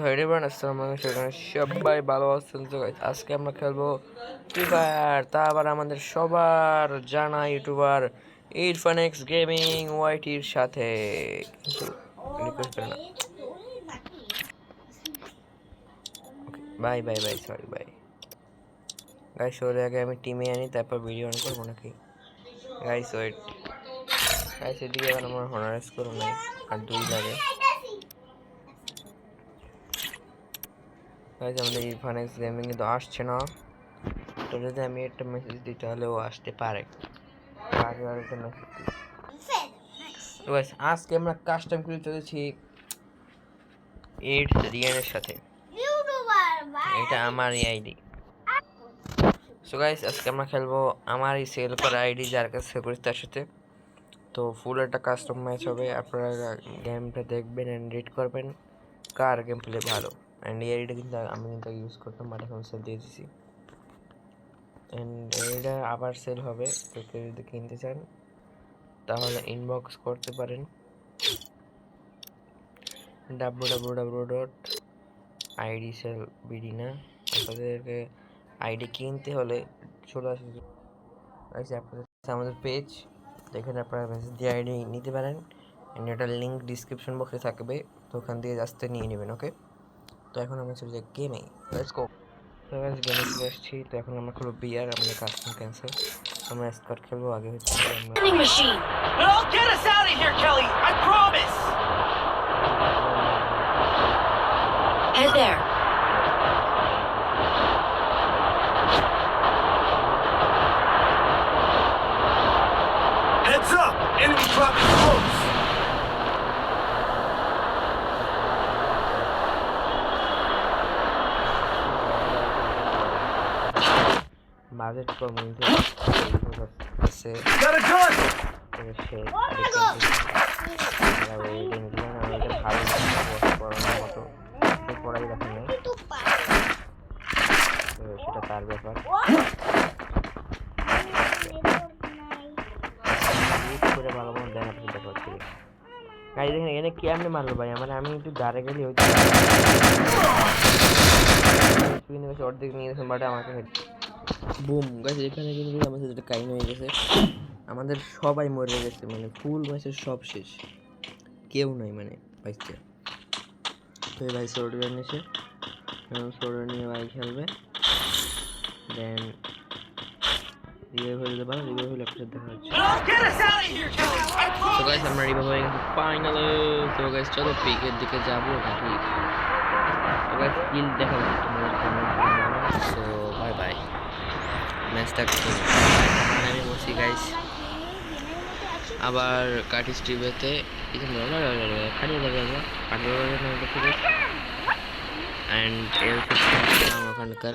Hi everyone, আসসালামু আলাইকুম। সবাই ভালো আছেন তো গাইস? আজকে আমরা খেলবো ফ্রি ফায়ার, তা আবার আমাদের সবার জানা ইউটিউবার ইরফান এক্স গেমিং ওয়াইটির সাথে। কিন্তু রিকোয়েস্ট করে না, bye bye bye, sorry bye guys. ওর আগে আমি টিমে আনি, তারপর ভিডিও অন করবো নাকি গাইস? ওয়েট গাইস, এদিকে এবার আমার হনার স্কোর নাই, আর 2 লাগে গাইস। আমাদের ইরফান এক্স গেমিং কিন্তু আসছে না, তো যদি আমি একটা মেসেজ দিই তাহলে ও আসতে পারে। আগে আরেকটা মেসেজ দিই। তো গাইস, আজকে আমরা কাস্টম করে চলেছি 8 রিয়ানের সাথে। এটা আমারই আইডি। সো গাইস, আজকে আমরা খেলবো আমারই সেল করা আইডি, যার কাছে সেল করেছি তার সাথে। তো ফুল একটা কাস্টম ম্যাচ হবে, আপনারা গেমটা দেখবেন অ্যান্ড রেড করবেন কার গেম প্লে ভালো। অ্যান্ড এই আইডিটা কিন্তু আমি ইউজ করতাম, বাট এখন সেল দিয়ে দিয়েছি। অ্যান্ড এটা আবার সেল হবে, তো কেউ যদি কিনতে চান তাহলে ইনবক্স করতে পারেন www.idselbd না। আপনাদেরকে আইডি কিনতে হলে চলে আসবে আমাদের পেজ, যেখানে আপনারা মেসেজ দিয়ে আইডি নিতে পারেন। এটার লিঙ্ক ডিসক্রিপশন বক্সে থাকবে, তো ওখান দিয়ে জাস্ট নিয়ে নেবেন। ওকে, তো এখন আমরা চলে যাই গেমে। Let's go. তো গাইস, গেমে চলে আসছি। তো এখন আমরা খেলবো বিআর, আমাদের কাস্টম ক্যান্সেল। আমরা স্কোয়াড খেলবো। আগে হচ্ছে আমরা machine. But I'll get us out of here, Kelly. I promise. Head there. Heads up! Enemy dropping close. Budget কম কিন্তু আছে। Got a gun. সে ওয়েডিং প্ল্যান আমাদের ভালো পড়ানোর মতো সে পড়াই রাখে নেই, তো সেটা তার ব্যাপার। করে ভালো মতো দেন আপনি দেখা হচ্ছে গাড়ি দেখেন এখানে কি আমি মারলো ভাই আমার। আমি একটু দাঁড়ে গেলে হয়তো অর্ধেক নিয়ে গেছেন, বাট আমাকে বুম গাছ এখানে কিন্তু আমাদের যেটা কাহিনী হয়ে গেছে, আমাদের সবাই মরে গেছে, মানে ফুল ম্যাচের সব শেষ, কেউ নাই মানে বাইকটা। তো এই ভাই সোর্ডার নিয়েছে, সোর্ডার নিয়ে ভাই খেলবে। দেন রিভাইভ হয়ে যেতে পারে, রিভাইভ হলে আপনার দেখা হচ্ছে। তো গাইস, আমরা রিভাইভ হয়ে গেছি ফাইনালে। তো গাইস চলো পিকের দিকে যাবো নাকি? তো গাইস কিল দেখাবো তোমাদের। সো বাই বাই, ম্যাচটা আমি বলছি গাইস। আবার কাটি স্ট্রিমেতে ওখানকার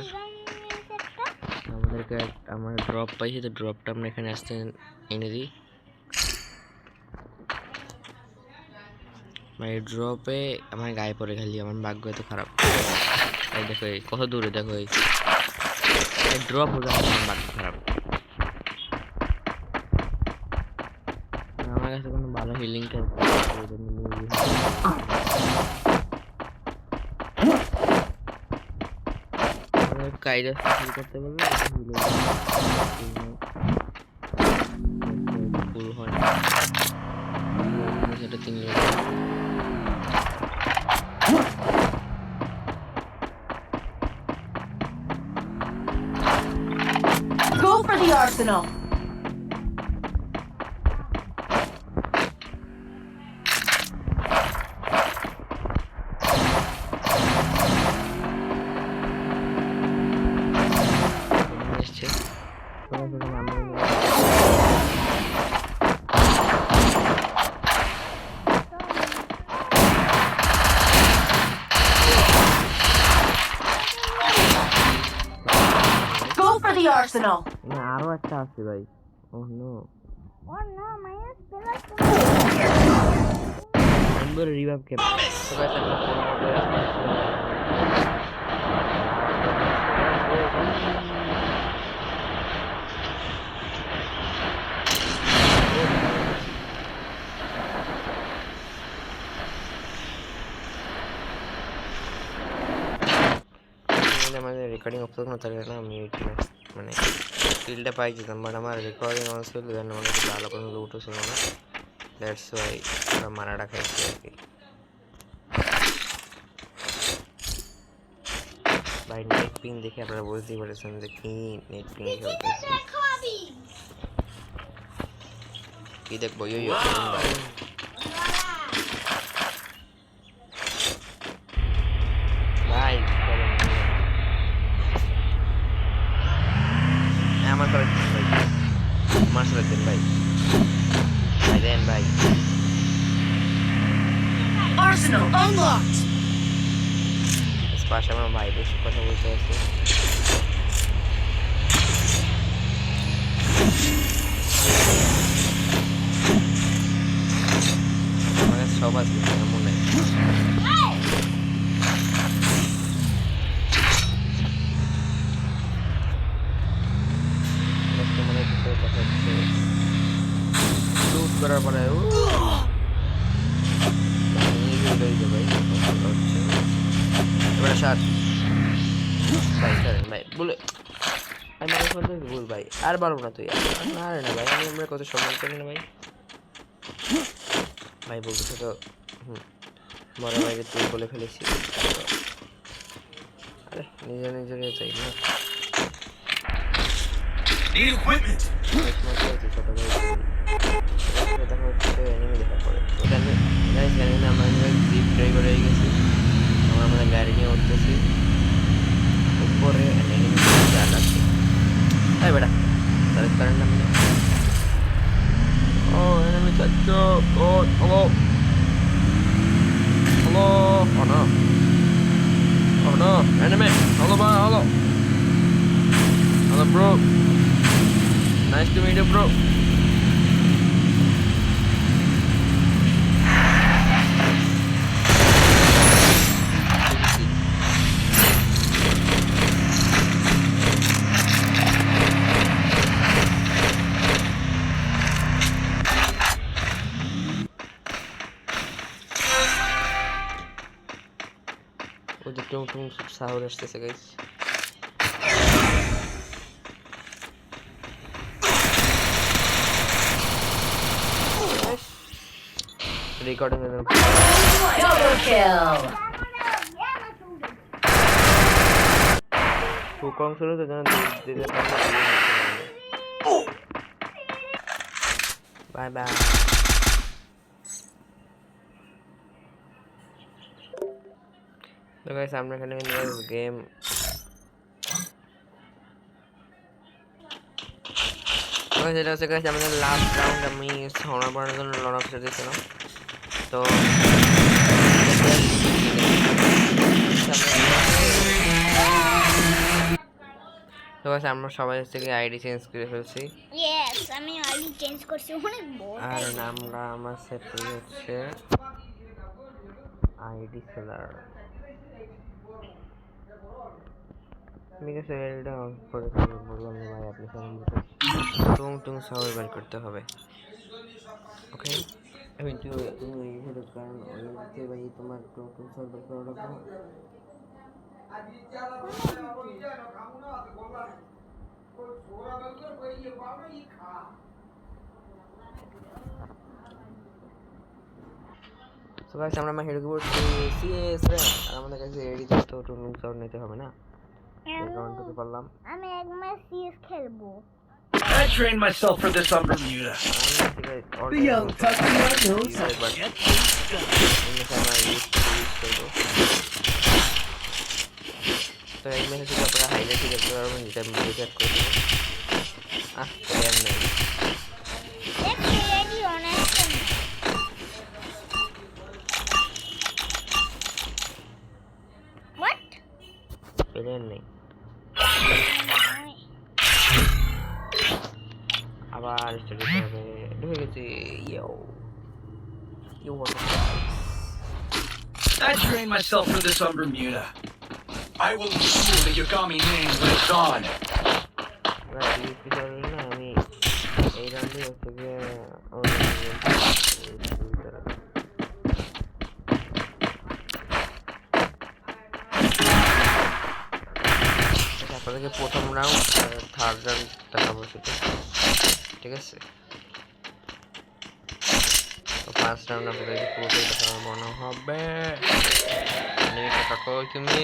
আমাদেরকে আমার ড্রপ পাইছি, তো ড্রপটা আমরা এখানে আসতে এনে দিই ভাই। ড্রপে আমার গায়ে পড়ে খালি, আমার ভাগ্য এত খারাপ। এই দেখো কত দূরে, দেখো এই ড্রপ হলো, আমার ভাগ্য খারাপ। আমার কাছে কোনো ভালো হিলিং কাইরা করতে বললে ফুল হয় সেটা 3 Go for the arsenal. Go for the arsenal. আরো একটা আছে ভাই। Oh no, I'm gonna revive camp. So guys, যদি আমাদের রেকর্ডিং অফ থাকতো না তাহলে না আমি মানে স্কিলটা পাই যেতাম, বাট আমার রেকর্ডিং অন ছিল, দেন আমার কাছে ভালো কোনো লুটও ছিল না, দ্যাটস ওয়াই ওরা মারাটা খাইছি আর কি। ভাই নেট পিং দেখে আপনারা বুঝতেই পারছেন যে কি নেট পিং খেলতেছে। কি দেখবো ইয়ো ভাই, ভাই আমার করে দিন ভাই, আমার সাথে দিন ভাই, ভাই দেন ভাই। Arsenal unlocked. পাশে আমার ভাই বেশি কথা বলতে আছে। আমার কাছে সব আছে এমন নাই। মনে হচ্ছে কথা হচ্ছে শুট করার পরে এবারে সার ভাই সারেন ভাই বলে আমি মানুষ বলতে ভুল ভাই, আর পারবো না তুই না রে না ভাই, আমি আমরা কত সম্মান করি না ভাই। ভাই বলতেছে তো বড় ভাইকে তুই বলে ফেলেছি, আরে নিজে নিজেকে চাই না Need equipment. ছোট ভাই দেখা হচ্ছে এনিমি দেখার পরে। ওখানে গাইস জানি না আমরা জিপ ড্রাইভার হয়ে গেছি, আমরা আমাদের গাড়ি নিয়ে উঠতেছি উপরে, এনিমি আছে এই বেটা তার কারণ নাম নেই। ও এনিমি চাচ্চো, ও হ্যালো হ্যালো, ও নো ও নো এনিমি, হ্যালো ভাই, hello hello bro, nice to meet you bro. ওই যে টুং সাউন্ড আসতেছে গাইস। রেকর্ডিং এর Double kill. খুব কম ছিল তো জানেন দিতে বাই বাই। তো গাইস আমরা এখানে গেম যেটা হচ্ছে গাইস আমাদের লাস্ট রাউন্ড আমি সোনার বানানোর জন্য লন অফিসার দিয়েছিলাম। তো তো গাইস আমরা সবাই থেকে আইডি চেঞ্জ করে ফেলছি। ইয়েস আমি আইডি চেঞ্জ করছি, অনেক বড় আর নামটা আমার সেট হচ্ছে আইডি সেলার। ঠিক আছে এটা অন করে বললাম যে ভাই আপনি টুং সাউন্ড বের করতে হবে। ওকে আমি তুমি হেড কারণ ওইতে ভাই তোমার টুং সাউন্ড বের করা লাগবে। তো গাইস আমরা হেড কিবোর্ড সিএস রে আর আমাদের কাছে এডি তো টুং সাউন্ড নিতে হবে না, অ্যাকাউন্ট থেকে পারলাম। আমি এক ম্যাচ সিএস খেলবো। I trained myself for this on Bermuda. The young Tucker knows तो एक मैंने से अपना हाईलाइट ही करते और मुझे टाइम मुझे चेक कर प्लेयर नहीं एक रेडी ऑनेस्ट व्हाट प्लेयर नहीं আবার স্টাডি করবে ঢুকে গেছি। Yo you what I trained myself for this on Bermuda. I will rule the Yagami name when it's on. না আমি এই রাউন্ডে হচ্ছে গিয়ে আপনাদেরকে প্রথম রাউন্ড থার্ড রাউন্ড দেখাবো সেটা, ঠিক আছে? তো ফার্স্ট রাউন্ড আপনাদেরকে পুরোটাই দেখানো মনে হবে। কাকো তুমি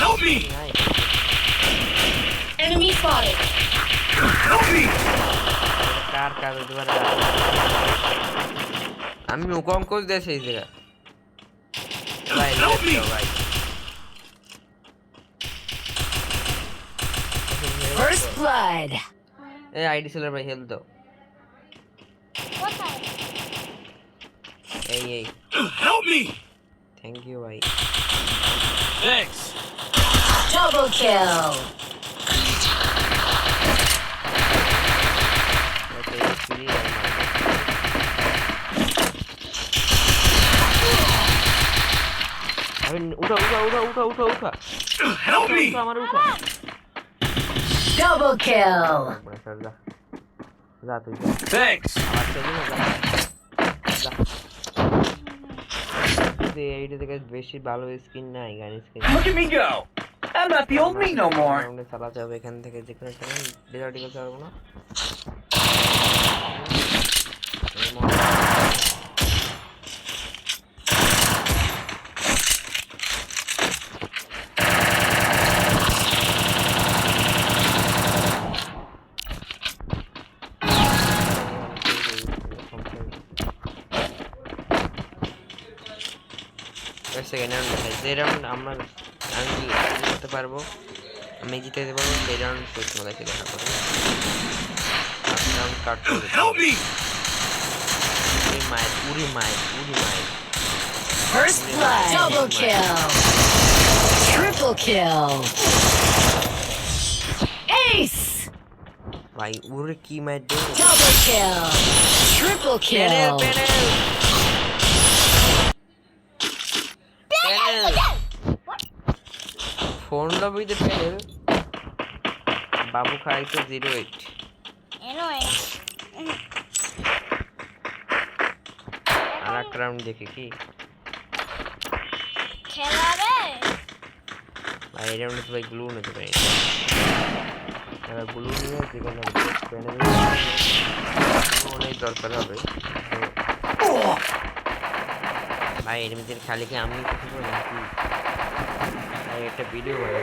Help me! Enemy spotted. Help me! কার কাজ দুবার আমি মুকম কোচ দেশে এই জায়গা ভাই Help me! ভাই First blood. এই আইডি সেলার ভাই হেল্প দাও। কোথায়? এই Help me! থ্যাংক ইউ ভাই। Thanks. Double kill. Okay free আর আমি উঠা উঠা উঠা উঠা উঠা উঠা Help me! উঠা আমার উঠা Double kill. যা যা তুই যা Thanks. আমার চলি না যা যা এইটা থেকে বেশি ভালো স্কিন নাই গান skin Look at me go. I'm not the old me no more. রাউন্ডে চালাতে হবে এখান থেকে যে কোনো একটা ডিজার্টিকে চালাবো না সেকেন্ড রাউন্ড দেখাই যে রাউন্ড আমি করতে পারবো, আমি জিতে যেতে পারবো সেই রাউন্ড তোমাদেরকে দেখা করবো। রাউন্ড কাট করে Help me! উড়ি মায়ের First blood. Double kill. Triple kill. Ace. ভাই উড়ে কি মায়ের দে Double kill. Triple kill. Phone লবিতে প্যানেল বাবু খাইছে 08 Anyway, আর এক রাউন্ড দেখি কি খেলা রে। ভাই এই রাউন্ডে তো ভাই গ্লু নিতে পারি গ্লু নিয়ে যেখানে প্যানেল অনেক দরকার হবে। তো ভাই এর মধ্যে খালি কি আমি কিছু করবো নাকি ভাই একটা ভিডিও বানাই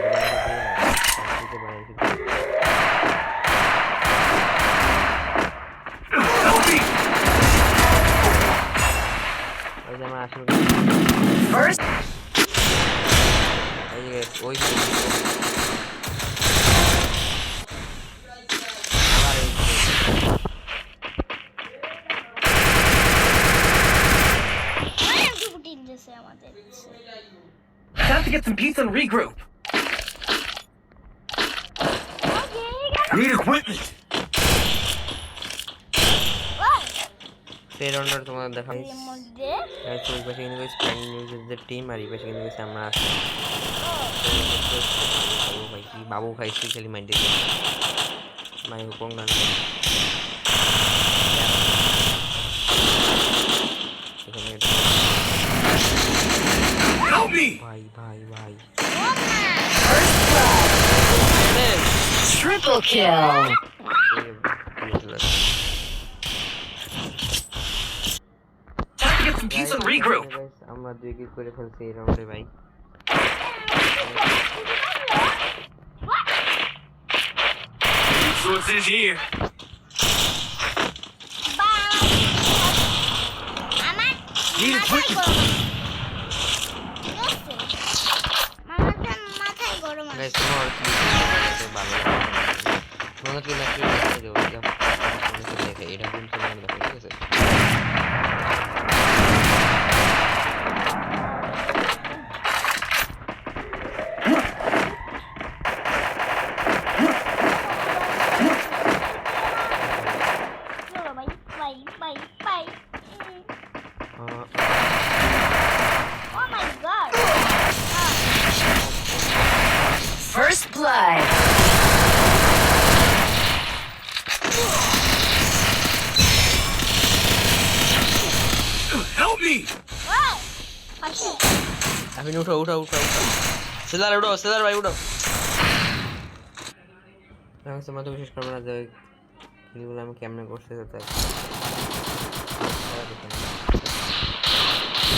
Help me! ওই যে আমার আসলে First. এই যে ওই আবার এই অনেক দুপুটি দিয়েছে আমাদের। Time to get some pizza and regroup. Need equipment. সেই রাউন্ডার তোমাদের দেখা এর মধ্যে ওই পাশে কিন্তু স্প্যান নিউজের টিম আর এই পাশে কিন্তু আমরা আসি ভাই কি বাবু খাইছি খালি মাইন্ডে মাই হুকম গান Help me! ভাই First blood. Triple kill. Time to get some pizza and regroup. আমরা 2 কিল করে ফেলছি এই রাউন্ডে ভাই। Resources here. আমার Need equipment. মাথায় গরম আছে। গাইস তোমার কি ভালো মনে কি না কি দেবো দেখে এটা কিন্তু মনে দেখো ঠিক আছে। চলো bye. Oh my god. First blood. আফিন উঠো উঠো উঠো উঠো সেলার উঠো সেলার ভাই উঠো আমি তোমার তো বিশেষ করবো না যে কিলগুলো আমি কেমনে করতে হতো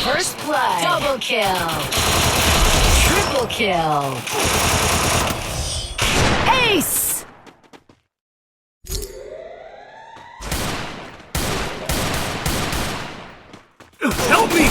First blood. Double kill. Triple kill. Ace. Help me!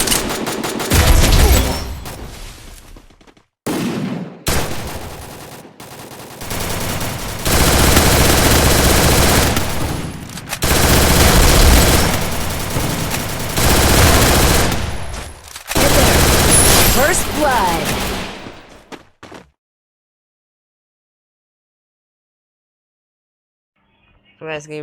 First blood. তো আজকে